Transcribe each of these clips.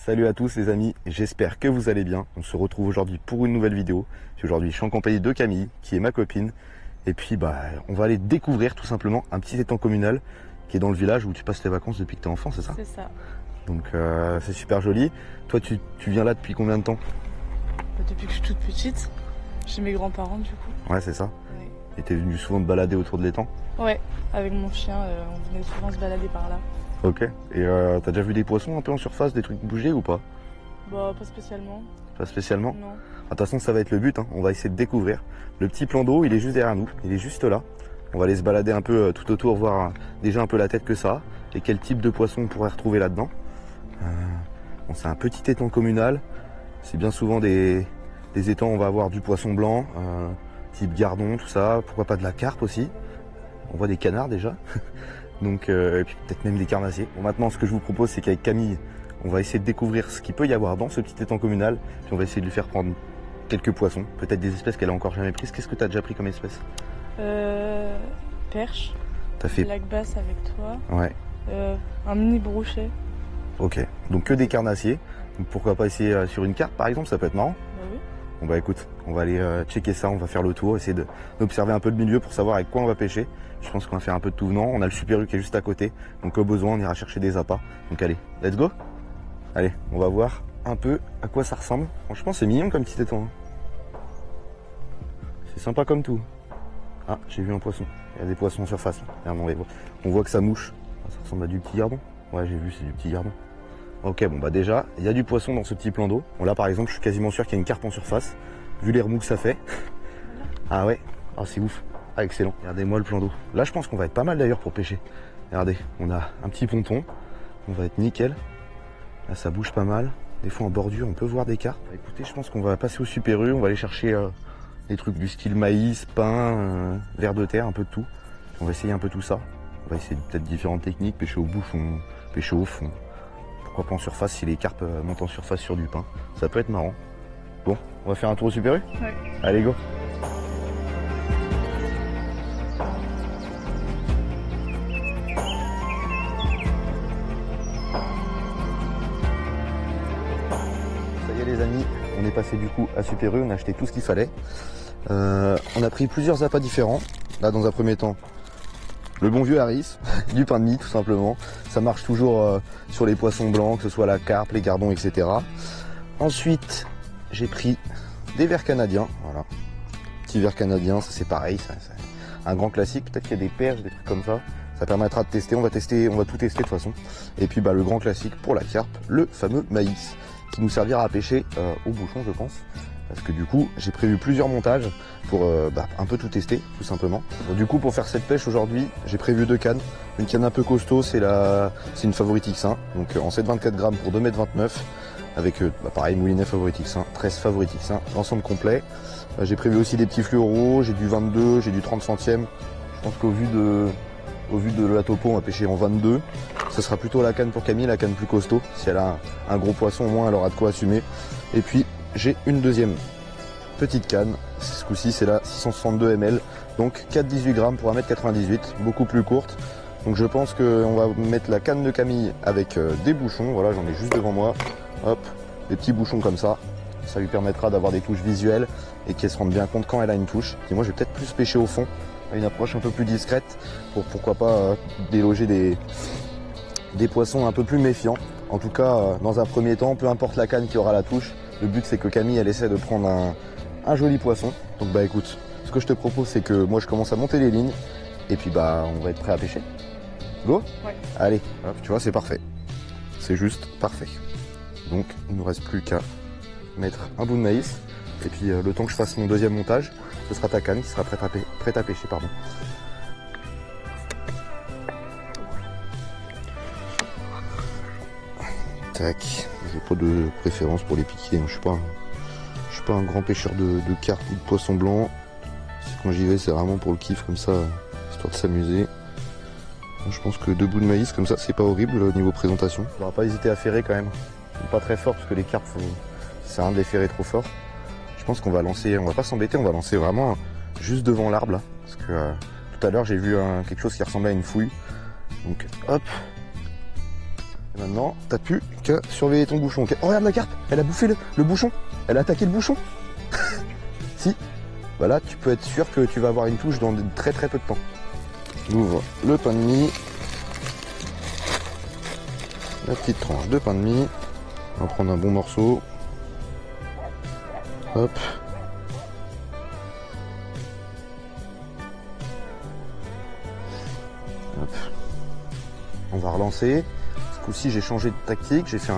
Salut à tous les amis, j'espère que vous allez bien. On se retrouve aujourd'hui pour une nouvelle vidéo. Aujourd'hui je suis en compagnie de Camille, qui est ma copine. Et puis on va aller découvrir tout simplement un petit étang communal qui est dans le village où tu passes tes vacances depuis que tu es enfant, c'est ça? C'est ça. Donc c'est super joli. Toi tu viens là depuis combien de temps? Depuis que je suis toute petite, chez mes grands-parents du coup. Ouais, c'est ça. Ouais. Et t'es venu souvent te balader autour de l'étang? Ouais, avec mon chien, on venait souvent se balader par là. Ok. Et t'as déjà vu des poissons un peu en surface, des trucs bouger ou pas? Bah, pas spécialement. Pas spécialement? Non. De toute façon ça va être le but, hein. On va essayer de découvrir. Le petit plan d'eau il est juste derrière nous, il est juste là. On va aller se balader un peu tout autour, voir déjà un peu la tête que ça a et quel type de poisson on pourrait retrouver là-dedans. Bon, c'est un petit étang communal, c'est bien souvent des étangs où on va avoir du poisson blanc, type gardon, tout ça, pourquoi pas de la carpe aussi. On voit des canards déjà, donc et puis peut-être même des carnassiers. Bon, maintenant ce que je vous propose c'est qu'avec Camille, on va essayer de découvrir ce qu'il peut y avoir dans ce petit étang communal, puis on va essayer de lui faire prendre quelques poissons, peut-être des espèces qu'elle a encore jamais prises. Qu'est-ce que tu as déjà pris comme espèce? Perche. T'as fait... Lac basse avec toi. Ouais. Un mini brochet. Ok, donc que des carnassiers. Donc pourquoi pas essayer sur une carte par exemple, ça peut être marrant. Bah oui. Bon bah écoute, on va aller checker ça, on va faire le tour, essayer d'observer un peu le milieu pour savoir avec quoi on va pêcher. Je pense qu'on va faire un peu de tout venant. On a le Super U qui est juste à côté, donc au besoin on ira chercher des appâts. Donc allez, let's go. Allez, on va voir un peu à quoi ça ressemble. Franchement c'est mignon comme petit étang. C'est sympa comme tout. Ah, j'ai vu un poisson. Il y a des poissons en surface. Là. On voit que ça mouche. Ça ressemble à du petit gardon. Ouais, j'ai vu, c'est du petit gardon. Ok, bon bah déjà, il y a du poisson dans ce petit plan d'eau. Bon là par exemple, je suis quasiment sûr qu'il y a une carpe en surface, vu les remous que ça fait. Ah ouais, ah c'est ouf. Ah excellent. Regardez-moi le plan d'eau. Là je pense qu'on va être pas mal d'ailleurs pour pêcher. Regardez, on a un petit ponton. On va être nickel. Là ça bouge pas mal. Des fois en bordure, on peut voir des carpes. Écoutez, je pense qu'on va passer au Super U. On va aller chercher des trucs du style maïs, pain, vers de terre, un peu de tout. On va essayer un peu tout ça. On va essayer peut-être différentes techniques, pêcher au bouchon, pêcher au fond. Pourquoi pas en surface si les carpes montent en surface sur du pain. Ça peut être marrant. Bon, on va faire un tour au Super U? Ouais. Allez, go! Ça y est les amis, on est passé du coup à Super U, on a acheté tout ce qu'il fallait. On a pris plusieurs appâts différents. Là dans un premier temps, le bon vieux Harris, du pain de mie tout simplement. Ça marche toujours sur les poissons blancs, que ce soit la carpe, les gardons, etc. Ensuite, j'ai pris des vers canadiens. Voilà. Petit vers canadien, ça c'est pareil, c'est un grand classique. Peut-être qu'il y a des perches, des trucs comme ça. Ça permettra de tester, on va tout tester de toute façon. Et puis le grand classique pour la carpe, le fameux maïs, qui nous servira à pêcher au bouchon je pense. Parce que du coup j'ai prévu plusieurs montages pour un peu tout tester tout simplement. Donc, du coup pour faire cette pêche aujourd'hui j'ai prévu deux cannes. Une canne un peu costaud, c'est une Favorite X1, donc en 7,24 grammes pour 2,29 m avec pareil moulinet Favorite X1, 13 Favorite X1, l'ensemble complet. J'ai prévu aussi des petits fluoros, j'ai du 22, j'ai du 30 centièmes. Je pense qu'au vu de la topo on va pêcher en 22. Ce sera plutôt la canne pour Camille, la canne plus costaud. Si elle a un gros poisson au moins elle aura de quoi assumer. Et puis j'ai une deuxième petite canne, ce coup-ci c'est la 662 ml, donc 4,18 grammes pour 1,98 m, beaucoup plus courte. Donc je pense qu'on va mettre la canne de Camille avec des bouchons, voilà j'en ai juste devant moi, hop, des petits bouchons comme ça. Ça lui permettra d'avoir des touches visuelles et qu'elle se rende bien compte quand elle a une touche. Et moi je vais peut-être plus pêcher au fond, à une approche un peu plus discrète, pour pourquoi pas déloger des poissons un peu plus méfiants. En tout cas dans un premier temps, peu importe la canne qui aura la touche, le but c'est que Camille elle essaie de prendre un joli poisson. Donc écoute, ce que je te propose c'est que moi je commence à monter les lignes et puis on va être prêt à pêcher. Go? Ouais. Allez, hop, tu vois c'est parfait. C'est juste parfait. Donc il ne nous reste plus qu'à mettre un bout de maïs et puis le temps que je fasse mon deuxième montage, ce sera ta canne qui sera prête à pêcher. Pardon. Tac, j'ai pas de préférence pour les piquets, je suis pas un grand pêcheur de carpe ou de poisson blanc. Quand j'y vais c'est vraiment pour le kiff comme ça, histoire de s'amuser. Je pense que deux bouts de maïs comme ça c'est pas horrible au niveau présentation. On va pas hésiter à ferrer quand même, pas très fort parce que les carpes ça sert à rien de les ferrer trop fort. Je pense qu'on va lancer, on va pas s'embêter, on va lancer vraiment juste devant l'arbre là, parce que tout à l'heure j'ai vu quelque chose qui ressemblait à une fouille. Donc hop, Et maintenant, t'as plus qu'à surveiller ton bouchon. Okay. Oh, regarde la carpe, elle a bouffé le bouchon. Elle a attaqué le bouchon. Si. Bah là, tu peux être sûr que tu vas avoir une touche dans très très peu de temps. On ouvre le pain de mie. La petite tranche de pain de mie. On va prendre un bon morceau. Hop. Hop. On va relancer. Ce coup-ci, j'ai changé de tactique. J'ai fait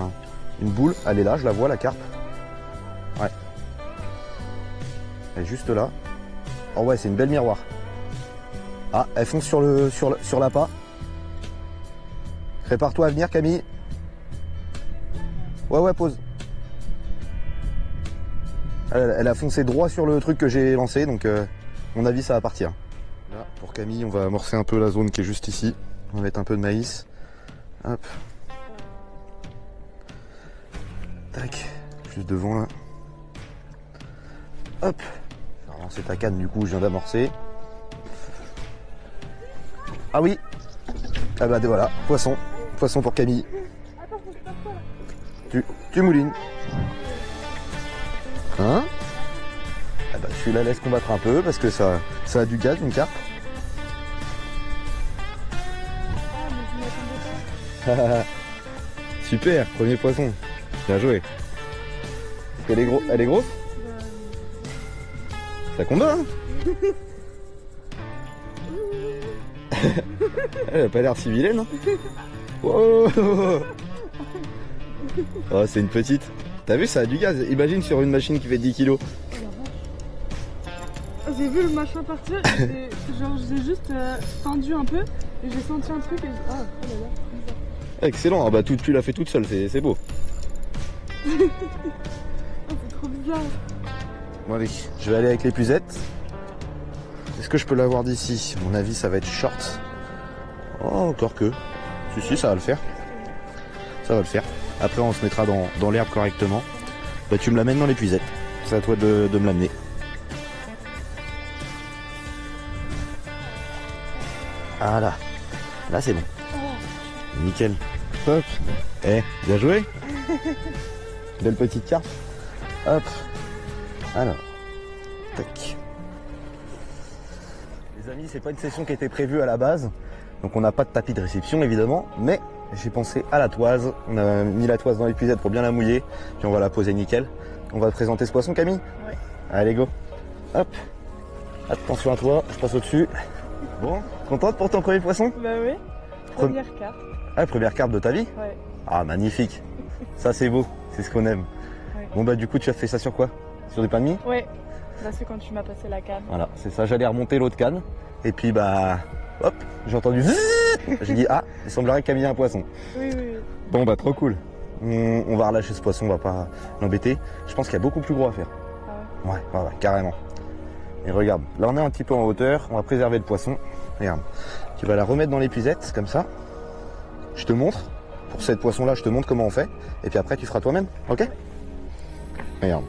une boule. Elle est là, je la vois, la carpe. Ouais. Elle est juste là. Oh ouais, c'est une belle miroir. Ah, elle fonce sur l'appât. Prépare-toi à venir, Camille. Ouais, pause. Elle a foncé droit sur le truc que j'ai lancé, donc à mon avis, ça va partir. Là, pour Camille, on va amorcer un peu la zone qui est juste ici. On va mettre un peu de maïs. Hop. Tac. Juste devant là. Hop. Je vais relancer ta canne, du coup, je viens d'amorcer. Ah oui. Ah bah voilà, poisson. Poisson pour Camille. Tu moulines. Hein? Ah bah tu la laisses combattre un peu parce que ça a du gaz, une carpe. Super, premier poisson. Bien joué. Elle est grosse? Ça combat, hein? Elle a pas l'air si vilaine, hein? Wow. Oh, c'est une petite. T'as vu, ça a du gaz. Imagine sur une machine qui fait 10 kilos. J'ai vu le machin partir, et genre j'ai juste tendu un peu et j'ai senti un truc et oh là là. Excellent, ah bah tu l'as fait toute seule, c'est beau. Oh, c'est trop bizarre. Bon allez, je vais aller avec l'épuisette. Est-ce que je peux l'avoir d'ici? À mon avis, ça va être short. Oh, encore que. Si, ça va le faire. Ça va le faire. Après, on se mettra dans l'herbe correctement. Bah, tu me l'amènes dans l'épuisette. C'est à toi de me l'amener. Ah là. Là, c'est bon. Nickel. Hop. Eh, bien joué. Belle petite carte. Hop. Alors. Tac. Les amis, c'est pas une session qui était prévue à la base. Donc on n'a pas de tapis de réception évidemment, mais j'ai pensé à la toise. On a mis la toise dans l'épuisette pour bien la mouiller, puis on va la poser nickel. On va te présenter ce poisson, Camille? Oui. Allez, go. Hop. Attention à toi, je passe au-dessus. Bon, contente pour ton premier poisson? Bah oui. Première carte. Ah, première carte de ta vie? Ouais. Ah, magnifique. Ça c'est beau, c'est ce qu'on aime. Ouais. Bon bah du coup tu as fait ça sur quoi? Sur du pain de mie? Ouais. Là c'est quand tu m'as passé la canne. Voilà, c'est ça, j'allais remonter l'autre canne. Et puis bah... Hop, j'ai entendu zzzz. J'ai dit ah, il semblerait qu'il y a un poisson. Oui. Bon bah trop cool. On va relâcher ce poisson, on va pas l'embêter. Je pense qu'il y a beaucoup plus gros à faire. Ah ouais. Ouais, carrément. Et regarde, là on est un petit peu en hauteur, on va préserver le poisson. Regarde, tu vas la remettre dans l'épuisette comme ça. Je te montre. Pour cette poisson là, je te montre comment on fait. Et puis après tu feras toi-même, ok? Regarde.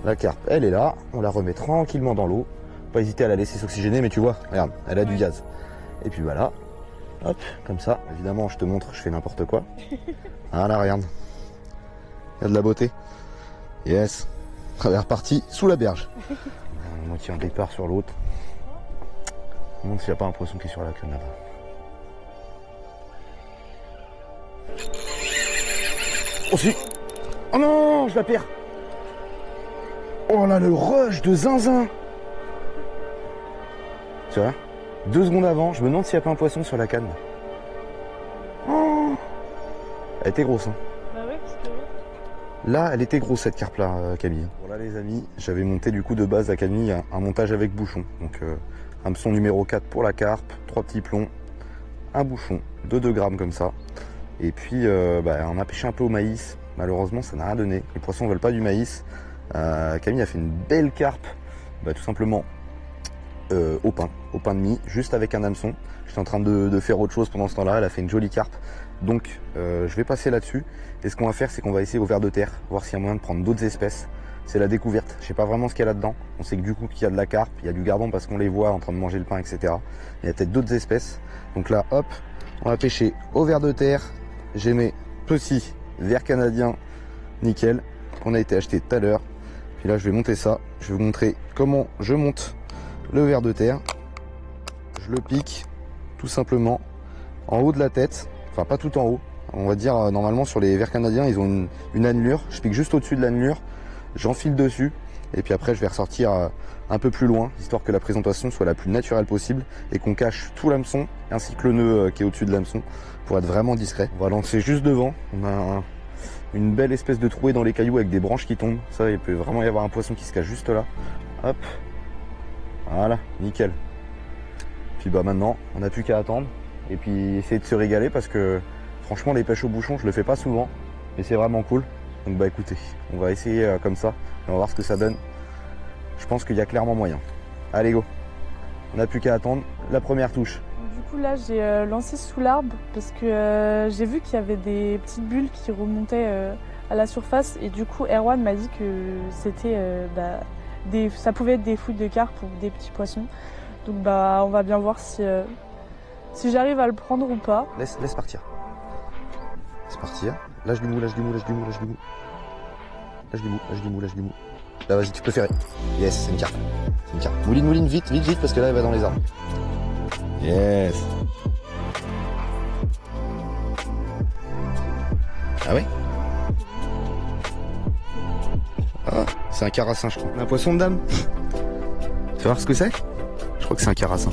La carpe, elle est là, on la remet tranquillement dans l'eau. Pas hésiter à la laisser s'oxygéner, mais tu vois, regarde, elle a du gaz. Et puis voilà, hop, comme ça. Évidemment, je te montre, je fais n'importe quoi. Voilà, regarde. Il y a de la beauté. Yes. Elle est repartie sous la berge. Moitié en départ sur l'autre. Je me demande s'il n'y a pas un poisson qui est sur la canne là-bas. Oh si. Oh non, je la perds. Oh là, le rush de zinzin. Tu vois, 2 secondes avant, je me demande s'il n'y a pas un poisson sur la canne. Oh, elle était grosse, hein. Bah ouais, parce que... Là, elle était grosse cette carpe là, Camille. Voilà les amis, j'avais monté du coup de base à Camille un montage avec bouchon. Donc hameçon numéro 4 pour la carpe, 3 petits plombs, un bouchon de 2 grammes comme ça. Et puis on a pêché un peu au maïs. Malheureusement, ça n'a rien donné. Les poissons ne veulent pas du maïs. Camille a fait une belle carpe, tout simplement au pain de mie, juste avec un hameçon. J'étais en train de faire autre chose pendant ce temps-là. Elle a fait une jolie carpe. Donc je vais passer là-dessus. Et ce qu'on va faire, c'est qu'on va essayer au ver de terre, voir s'il y a moyen de prendre d'autres espèces. C'est la découverte. Je sais pas vraiment ce qu'il y a là-dedans. On sait que du coup qu'il y a de la carpe, il y a du gardon parce qu'on les voit en train de manger le pain, etc. Il y a peut-être d'autres espèces. Donc là, hop, on va pêcher au ver de terre j'ai mes petits verres canadiens nickel qu'on a été achetés tout à l'heure. Puis là je vais monter ça, je vais vous montrer comment je monte le ver de terre. Je le pique tout simplement en haut de la tête, enfin pas tout en haut, on va dire normalement sur les vers canadiens ils ont une annelure, je pique juste au-dessus de l'annelure, j'enfile dessus et puis après je vais ressortir un peu plus loin, histoire que la présentation soit la plus naturelle possible et qu'on cache tout l'hameçon ainsi que le nœud qui est au-dessus de l'hameçon pour être vraiment discret. On va lancer juste devant, on a une belle espèce de trouée dans les cailloux avec des branches qui tombent, ça il peut vraiment y avoir un poisson qui se cache juste là, hop, voilà, nickel. Puis bah maintenant on n'a plus qu'à attendre et puis essayer de se régaler parce que franchement les pêches au bouchon je le fais pas souvent mais c'est vraiment cool. Donc bah écoutez, on va essayer comme ça et on va voir ce que ça donne. Je pense qu'il y a clairement moyen. Allez go, on n'a plus qu'à attendre la première touche. Du coup là j'ai lancé sous l'arbre parce que j'ai vu qu'il y avait des petites bulles qui remontaient à la surface et du coup Erwan m'a dit que c'était ça pouvait être des fouilles de carpe ou des petits poissons. Donc bah on va bien voir si j'arrive à le prendre ou pas. Laisse partir. Laisse partir. Lâche du mou, lâche du mou, lâche du mou, lâche du mou. Lâche du mou, lâche du mou, lâche du mou. Là vas-y, tu peux faire. Yes, c'est une carpe. C'est une carpe. Mouline, vite, vite, vite, parce que là elle va dans les arbres. Yes. Ah ouais? Ah, c'est un carassin je crois. Un poisson de dame. Tu vas voir ce que c'est? Je crois que c'est un carassin.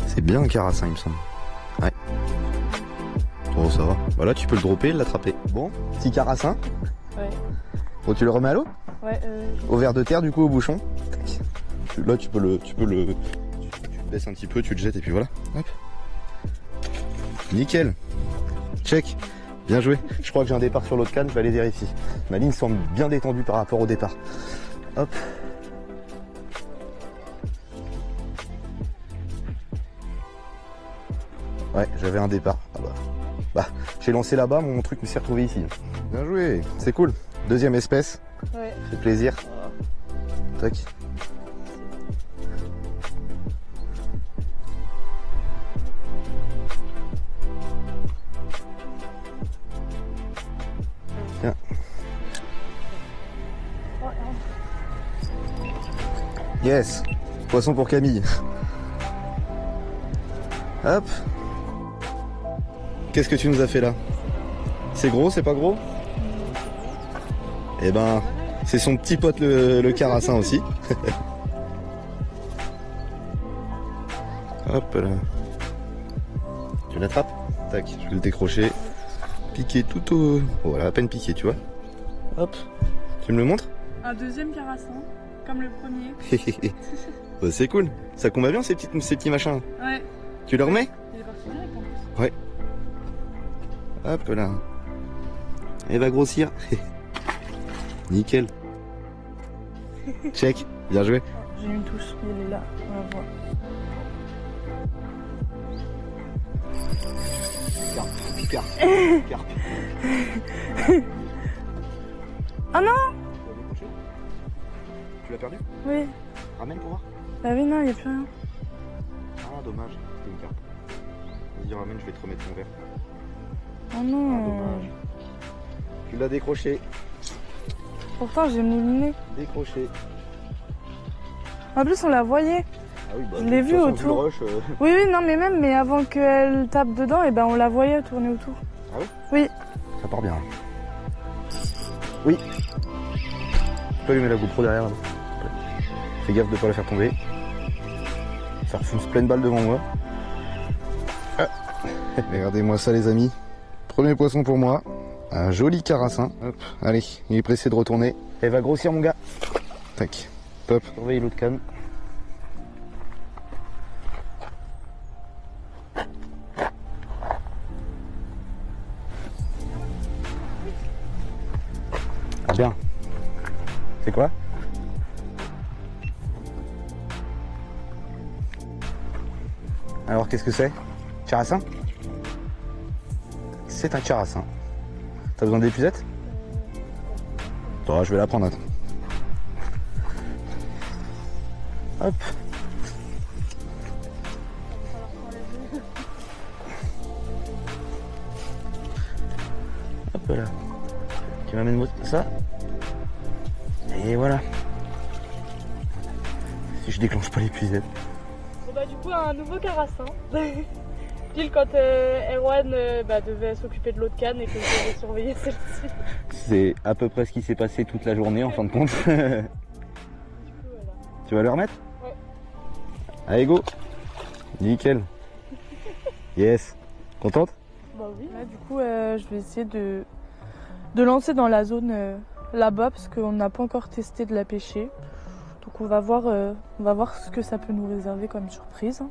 C'est bien un carassin, il me semble. Ouais. Oh, ça va. Voilà, tu peux le dropper, l'attraper. Bon, petit carassin. Ouais. Bon, tu le remets à l'eau? Ouais. Au ver de terre, du coup, au bouchon. Là, tu le baisses un petit peu, tu le jettes et puis voilà. Hop. Nickel. Check. Bien joué. Je crois que j'ai un départ sur l'autre canne, je vais aller vérifier. Ma ligne semble bien détendue par rapport au départ. Hop. Ouais, j'avais un départ. Ah bah, j'ai lancé là-bas, mon truc me s'est retrouvé ici. Bien joué, c'est cool. Deuxième espèce. Ouais. Fait plaisir. Tac. Tiens. Yes. Poisson pour Camille. Hop. Qu'est-ce que tu nous as fait là? C'est gros, c'est pas gros? Eh ben, c'est son petit pote le carassin aussi. Hop là. Tu l'attrapes? Tac, je vais le décrocher. Piqué tout au... Voilà, à peine piqué, tu vois. Hop. Tu me le montres? Un deuxième carassin, comme le premier. Bah, c'est cool. Ça combat bien ces petits machins. Ouais. Tu le remets? Il est parti direct en plus. Ouais. Hop là. Elle va grossir. Nickel. Check. Bien joué. J'ai une touche, il est là, on la voit. Carpe. Ah non! Tu l'as perdu? Oui. Ramène pour voir. Bah oui, non, il n'y a plus rien. Ah dommage, c'était une carpe. Vas-y ramène, je vais te remettre ton verre. Oh non. Ah dommage. Tu l'as décroché. Pourtant, j'ai mouliné. Décroché. En plus, on la voyait. Ah oui, bah, Je l'ai de toute vu façon, autour. vu le rush, Oui, oui, non, mais avant qu'elle tape dedans, et ben on la voyait tourner autour. Ah ouais? Oui. Ça part bien. Oui. Tu peux allumer la GoPro derrière là. Fais gaffe de pas la faire tomber. Ça refonce pleine balle devant moi. Ah. Regardez-moi ça les amis. Premier poisson pour moi. Un joli carassin. Hop. Allez, il est pressé de retourner. Elle va grossir mon gars. Tac. Top. Surveille l'autre canne. Ah bien. C'est quoi? Alors qu'est-ce que c'est? Carassin? C'est un carassin. T'as besoin d'épuisette? Attends, je vais la prendre. Attends. Hop. Tu m'amènes ça. Et voilà. Si je déclenche pas l'épuisette. Bon bah du coup un nouveau carassin. Pile quand Erwan devait s'occuper de l'autre canne et que je devais surveiller celle-ci. C'est à peu près ce qui s'est passé toute la journée en fin de compte. Du coup, voilà. Tu vas le remettre? Ouais. Allez go. Nickel. Yes. Contente? Bah oui. Là du coup je vais essayer de lancer dans la zone là-bas parce qu'on n'a pas encore testé de la pêcher. Donc on va voir ce que ça peut nous réserver comme surprise.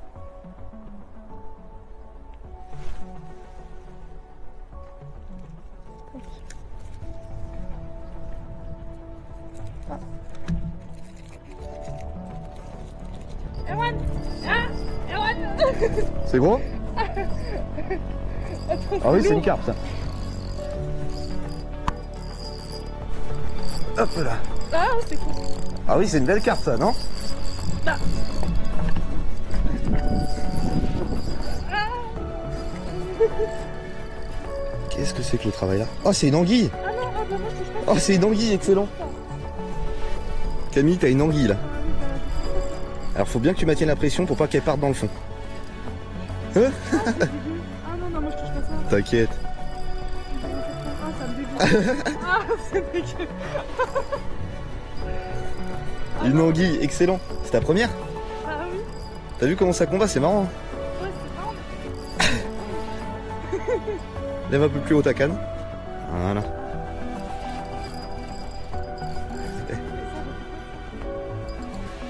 Erwan! Ah! Erwan! C'est gros? Ah oui, c'est une carpe ça. Hop là. Ah, c'est cool. Ah oui, c'est une belle carpe ça, non? Ah. Qu'est-ce que c'est que le travail là? Oh, c'est une anguille! Ah non, moi je touche pas. Oh, c'est une anguille, excellent! Camille, t'as une anguille là. Alors faut bien que tu maintiennes la pression pour pas qu'elle parte dans le fond. Hein? Ah non, moi je touche pas ça. T'inquiète. Ah, ça me dégoûte. Ah, c'est dégueu. Une anguille, excellent. C'est ta première? Ah oui. T'as vu comment ça combat? C'est marrant. Ouais, c'est marrant. Lève un peu plus haut ta canne. Voilà.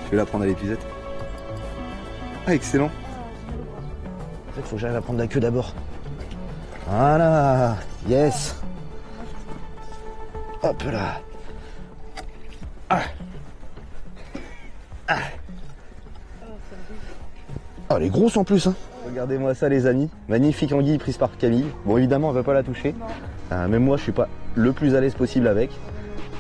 Je vais la prendre à l'épuisette. Ah, excellent. En fait, il faut que j'arrive à prendre la queue d'abord. Voilà. Yes. Hop là. Ah. Ah. Ah, elle est grosse en plus, hein. Regardez-moi ça les amis, magnifique anguille prise par Camille. Bon évidemment on va pas la toucher, même moi je suis pas le plus à l'aise possible avec.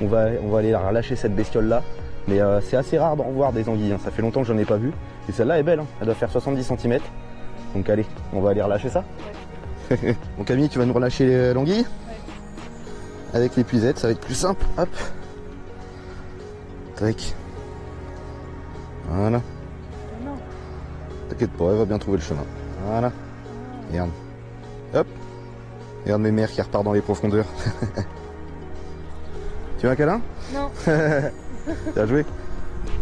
On va aller la relâcher cette bestiole là, mais c'est assez rare d'en voir des anguilles, hein. Ça fait longtemps que j'en ai pas vu. Et celle-là est belle, hein. Elle doit faire 70 cm. Donc allez, on va aller relâcher ça. Ouais. Bon Camille, tu vas nous relâcher l'anguille? Ouais. Avec l'épuisette, ça va être plus simple, hop. Tac. Voilà. T'inquiète pas, elle va bien trouver le chemin. Voilà. Regarde. Hop. Regarde mes mères qui repartent dans les profondeurs. Tu veux un câlin? Non. Bien joué.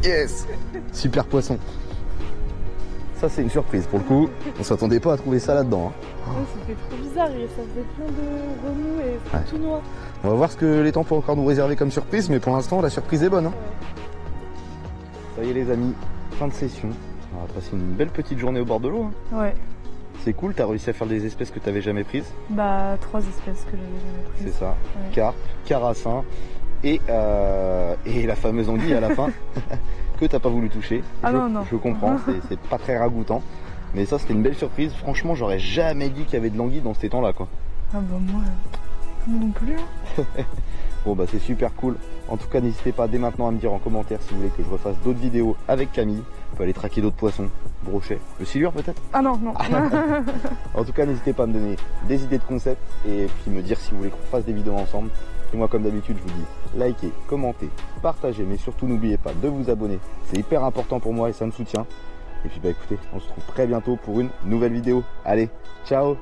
Yes. Super poisson. Ça c'est une surprise pour le coup. On s'attendait pas à trouver ça là-dedans. Hein. Ouais, c'était trop bizarre et ça faisait plein de remous et c'était tout noir. On va voir ce que les temps peuvent encore nous réserver comme surprise, mais pour l'instant la surprise est bonne. Hein. Ouais. Ça y est les amis, fin de session. On va passer une belle petite journée au bord de l'eau. Hein. Ouais. C'est cool, t'as réussi à faire des espèces que t'avais jamais prises. Bah 3 espèces que j'avais jamais prises. C'est ça. Ouais. Carpe, carassin et la fameuse anguille à la fin que t'as pas voulu toucher. Ah non. Je comprends, c'est pas très ragoûtant. Mais ça c'était une belle surprise. Franchement j'aurais jamais dit qu'il y avait de l'anguille dans ces temps là quoi. Ah bah moi non plus. Hein. Bon bah c'est super cool. En tout cas n'hésitez pas dès maintenant à me dire en commentaire si vous voulez que je refasse d'autres vidéos avec Camille. On peut aller traquer d'autres poissons, brochet, le silure peut-être. Ah non. En tout cas n'hésitez pas à me donner des idées de concepts et puis me dire si vous voulez qu'on fasse des vidéos ensemble. Et moi comme d'habitude je vous dis likez, commentez, partagez, mais surtout n'oubliez pas de vous abonner. C'est hyper important pour moi et ça me soutient. Et puis bah écoutez, on se retrouve très bientôt pour une nouvelle vidéo. Allez, ciao!